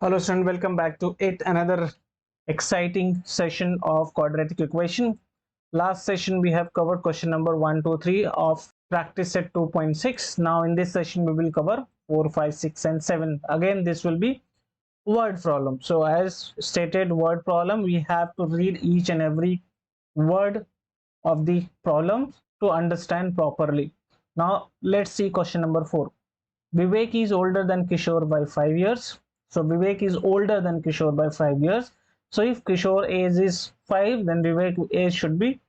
Hello student, welcome back to yet another exciting session of quadratic equation. Last session we have covered question number 1, 2, 3 of practice set 2.6. Now in this session we will cover 4, 5, 6 and 7. Again this will be word problem. So as stated, word problem, we have to read each and every word of the problem to understand properly. Now let's see question number 4. Vivek is older than Kishore by 5 years. So Vivek is older than Kishore by 5 years. So if Kishore age is 5, then Vivek age should be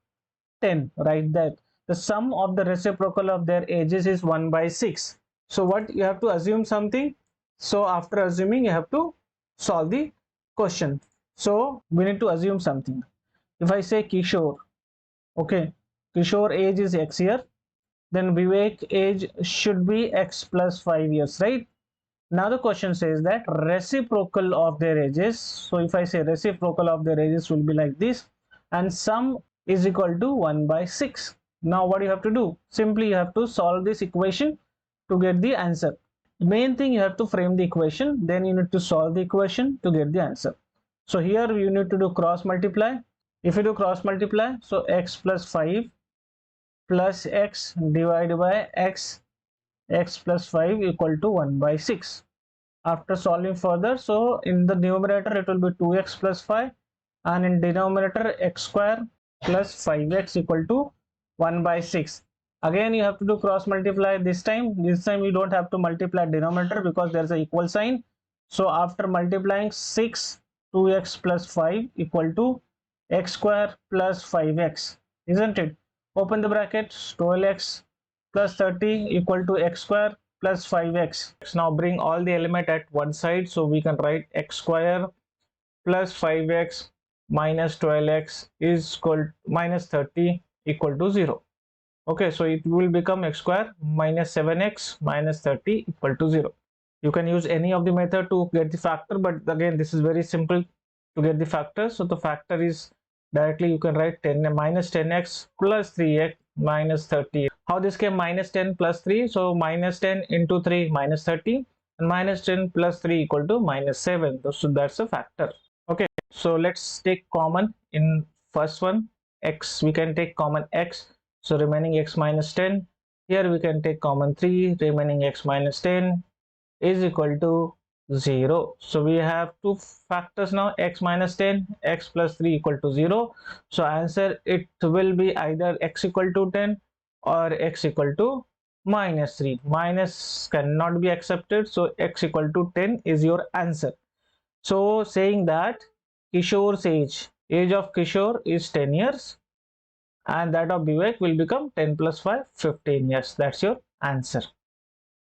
10. Write that. The sum of the reciprocal of their ages is 1 by 6. So what you have to assume something. So after assuming, you have to solve the question. So we need to assume something. If I say Kishore, okay, Kishore age is X year, then Vivek age should be X plus 5 years, right? Now the question says that reciprocal of their ages. So if I say reciprocal of their ages will be like this, and sum is equal to 1 by 6. Now what you have to do? Simply you have to solve this equation to get the answer. The main thing, you have to frame the equation, then you need to solve the equation to get the answer. So here you need to do cross multiply. If you do cross multiply, so x plus 5 plus x divided by x plus 5 equal to 1 by 6. After solving further, so in the numerator it will be 2x plus 5, and in denominator x square plus 5x equal to 1 by 6. Again you have to do cross multiply. This time you don't have to multiply denominator because there's an equal sign. So after multiplying 6, 2x plus 5 equal to x square plus 5x, isn't it? Open the brackets. 12x plus 30 equal to x square plus 5x. Now bring all the element at one side, so we can write x square plus 5x minus 12x is equal minus 30 equal to 0. Okay, so it will become x square minus 7x minus 30 equal to 0. You can use any of the method to get the factor, but again this is very simple to get the factor. So the factor is directly you can write 10 minus 10x plus 3x minus 30. How this came? Minus 10 plus 3, so minus 10 into 3 minus 30, and minus 10 plus 3 equal to minus 7. So that's a factor. Okay, so let's take common in first one, x. We can take common x, so remaining x minus 10. Here we can take common 3, remaining x minus 10 is equal to 0. So we have two factors now, x minus 10, x plus 3 equal to 0. So answer, it will be either x equal to 10 or x equal to minus 3. Minus cannot be accepted, so x equal to 10 is your answer. So saying that Kishore's age of Kishore is 10 years, and that of Vivek will become 10 plus 5, 15 years. That's your answer.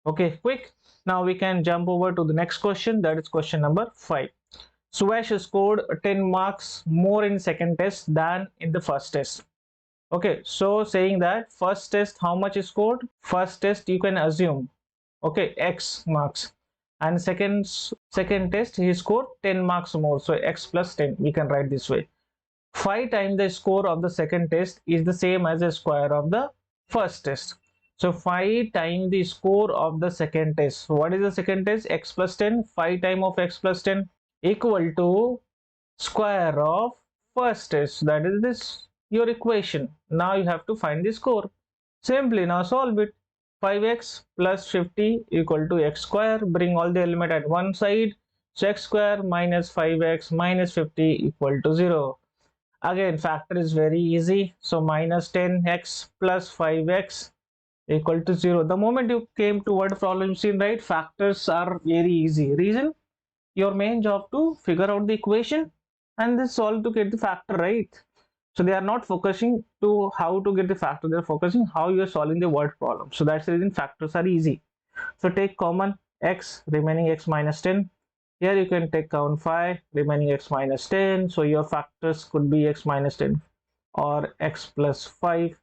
Okay, quick. Now we can jump over to the next question, that is question number 5. Suvash scored 10 marks more in second test than in the first test. Okay, so saying that first test how much is scored? First test you can assume, okay, x marks, and second test he scored 10 marks more, so x plus 10 we can write this way. 5 times the score of the second test is the same as the square of the first test. So 5 times the score of the second test. So what is the second test? X plus 10. 5 times of x plus 10 equal to square of first test. That is this your equation. Now you have to find the score. Simply now solve it. 5x plus 50 equal to x square. Bring all the element at one side. So x square minus 5x minus 50 equal to 0. Again factor is very easy, so minus 10x plus 5x equal to 0. The moment you came to word problem, you seen, right, factors are very easy. Reason, your main job to figure out the equation and then solve to get the factor, right? So they are not focusing to how to get the factor, they are focusing how you are solving the word problem. So that's the reason factors are easy. So take common x, remaining x minus 10. Here you can take common 5, remaining x minus 10. So your factors could be x minus 10 or x plus 5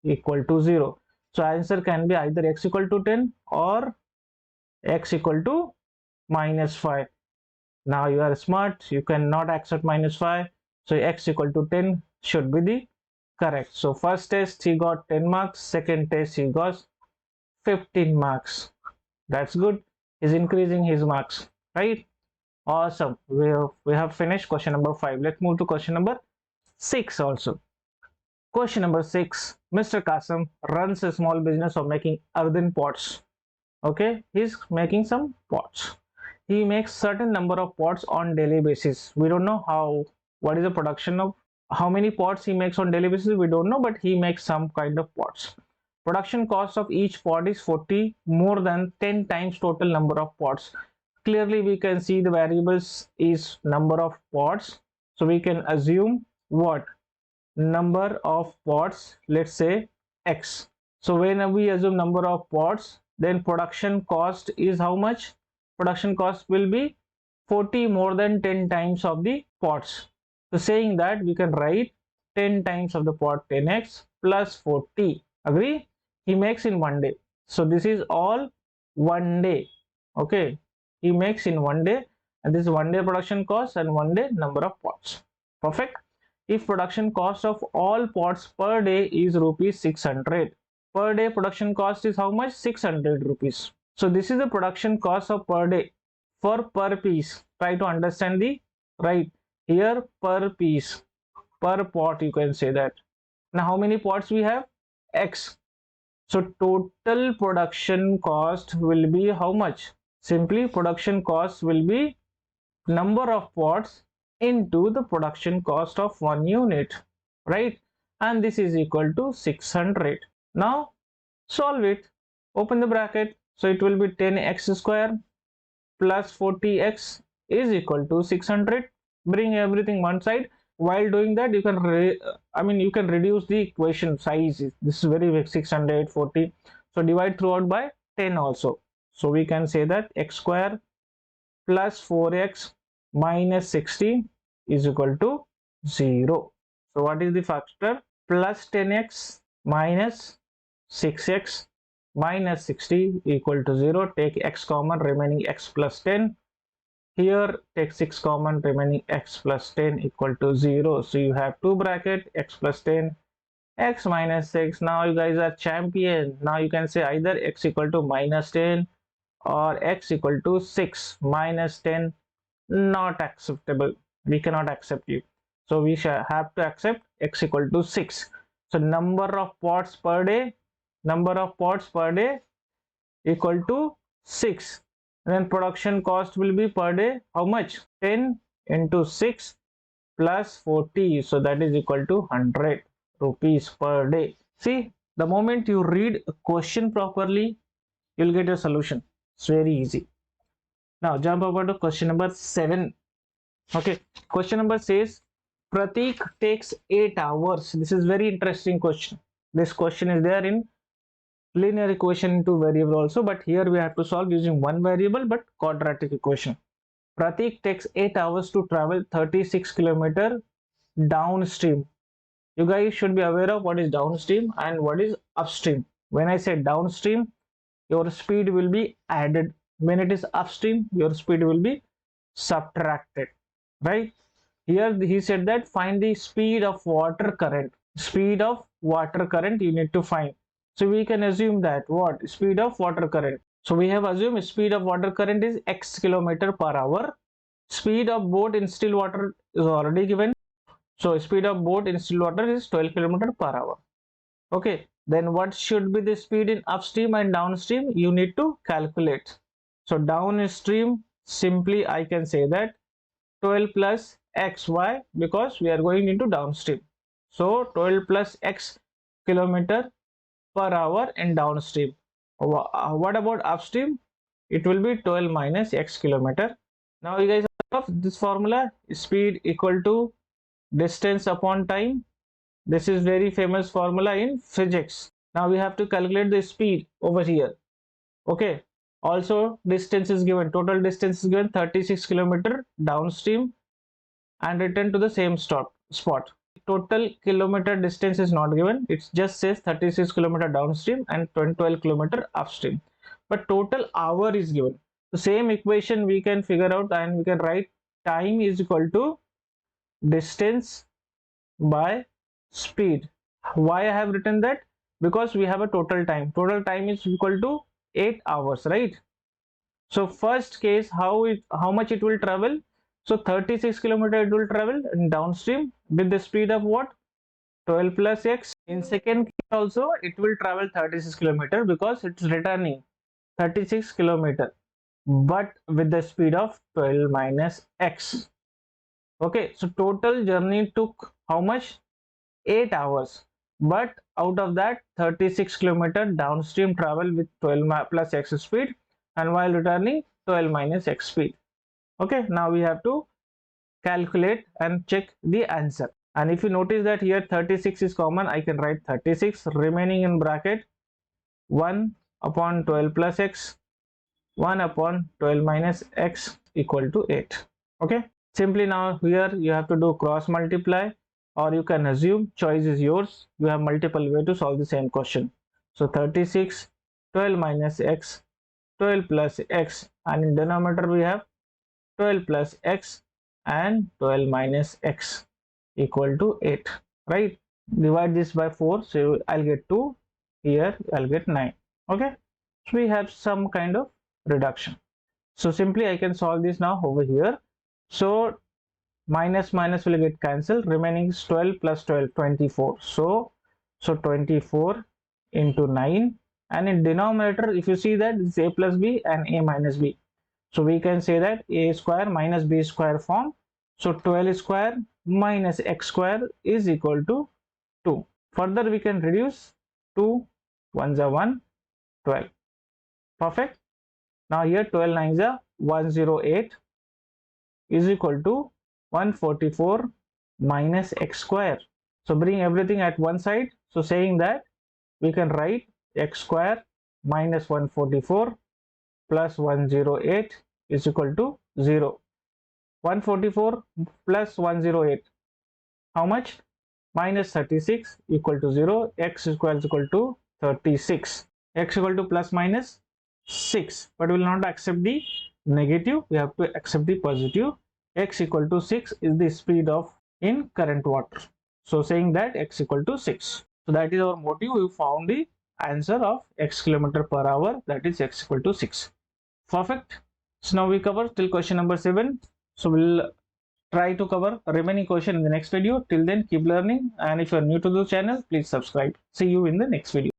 equal to 0. So answer can be either x equal to 10 or x equal to minus 5. Now you are smart, you cannot accept minus 5. So x equal to 10 should be the correct. So first test he got 10 marks, second test he got 15 marks. That's good. He's increasing his marks, right? Awesome. We have finished question number 5. Let's move to question number 6 also. Question number 6. Mr. Kasam runs a small business of making earthen pots. Okay, he's making some pots. He makes certain number of pots on daily basis. We don't know what is the production of how many pots he makes on daily basis. We don't know, but he makes some kind of pots. Production cost of each pot is 40, more than 10 times total number of pots. Clearly we can see the variables is number of pots, so we can assume what number of pots, let's say x. So when we assume number of pots, then production cost is how much? Production cost will be 40 more than 10 times of the pots. So saying that, we can write 10 times of the pot, 10x plus 40. Agree? He makes in one day. So this is all one day. Okay, he makes in one day, and this is one day production cost and one day number of pots. Perfect. If production cost of all pots per day is rupees 600, per day production cost is how much? 600 rupees. So this is the production cost of per day for per piece. Try to understand the right here, per piece, per pot, you can say that. Now how many pots we have? X. So total production cost will be how much? Simply production cost will be number of pots into the production cost of one unit, right? And this is equal to 600. Now solve it. Open the bracket. So it will be 10x square plus 40x is equal to 600. Bring everything one side. While doing that, you can you can reduce the equation size. This is very big, 640. So divide throughout by 10 also. So we can say that x square plus 4x minus 60 is equal to 0. So what is the factor? Plus 10x minus 6x minus 60 equal to 0. Take x common, remaining x plus 10. Here take 6 common, remaining x plus 10 equal to 0. So you have two bracket, x plus 10, x minus 6. Now you guys are champion. Now you can say either x equal to minus 10 or x equal to 6 minus 10. Not acceptable. We cannot accept it. So we shall have to accept x equal to 6. So number of pots per day, equal to 6. And then production cost will be per day how much? 10 into 6 plus 40. So that is equal to 100 rupees per day. See, the moment you read a question properly, you'll get a solution. It's very easy. Now jump over to question number 7. Okay, question number says Pratik takes 8 hours. This is very interesting question. This question is there in linear equation into variable also, but here we have to solve using one variable but quadratic equation. Pratik takes 8 hours to travel 36 km downstream. You guys should be aware of what is downstream and what is upstream. When I say downstream, your speed will be added. When it is upstream, your speed will be subtracted, right? Here he said that find the speed of water current. Speed of water current you need to find. So we can assume that what? Speed of water current. So we have assumed speed of water current is x kilometer per hour. Speed of boat in still water is already given. So speed of boat in still water is 12 kilometer per hour. Okay, then what should be the speed in upstream and downstream? You need to calculate. So downstream, simply I can say that 12 plus xy, because we are going into downstream. So 12 plus x kilometer per hour in downstream. What about upstream? It will be 12 minus x kilometer. Now you guys have this formula, speed equal to distance upon time. This is very famous formula in physics. Now we have to calculate the speed over here. Okay, also distance is given, total distance is given 36 kilometer downstream and return to the same spot. Total kilometer distance is not given, it just says 36 kilometer downstream and 12 kilometer upstream, but total hour is given. The same equation we can figure out and we can write time is equal to distance by speed. Why I have written that? Because we have a total time is equal to 8 hours, right? So first case, how much it will travel? So 36 kilometer it will travel in downstream with the speed of what? 12 plus x. In second case also it will travel 36 kilometer because it's returning 36 kilometer, but with the speed of 12 minus x. Okay, so total journey took how much? 8 hours, but out of that 36 kilometer downstream travel with 12 plus x speed, and while returning 12 minus x speed. Okay, now we have to calculate and check the answer. And if you notice that here 36 is common, I can write 36 remaining in bracket 1 upon 12 plus x, 1 upon 12 minus x equal to 8. Okay, simply now here you have to do cross multiply, or you can assume, choice is yours. You have multiple way to solve the same question. So 36, 12 minus x, 12 plus x, and in denominator we have 12 plus x and 12 minus x equal to 8, right? Divide this by 4, so I'll get 2, here I'll get 9. Okay, so we have some kind of reduction. So simply I can solve this now over here. So minus minus will get cancelled, remaining is 12 plus 12, 24. So 24 into 9, and in denominator if you see that it's a plus b and a minus b, so we can say that a square minus b square form. So 12 square minus x square is equal to 2. Further we can reduce 2 1s are 1, 12. Perfect. Now here 12 9s are 108 is equal to 144 minus x square. So bring everything at one side. So saying that we can write x square minus 144 plus 108 is equal to 0. 144 plus 108, how much? Minus 36 equal to 0. X square is equal to 36. X equal to plus minus 6, but we will not accept the negative, we have to accept the positive. X equal to 6 is the speed of in current water. So saying that x equal to 6. So that is our motive. We found the answer of x kilometer per hour, that is x equal to 6. Perfect. So now we cover till question number 7. So we'll try to cover remaining question in the next video. Till then, keep learning, and if you are new to the channel, please subscribe. See you in the next video.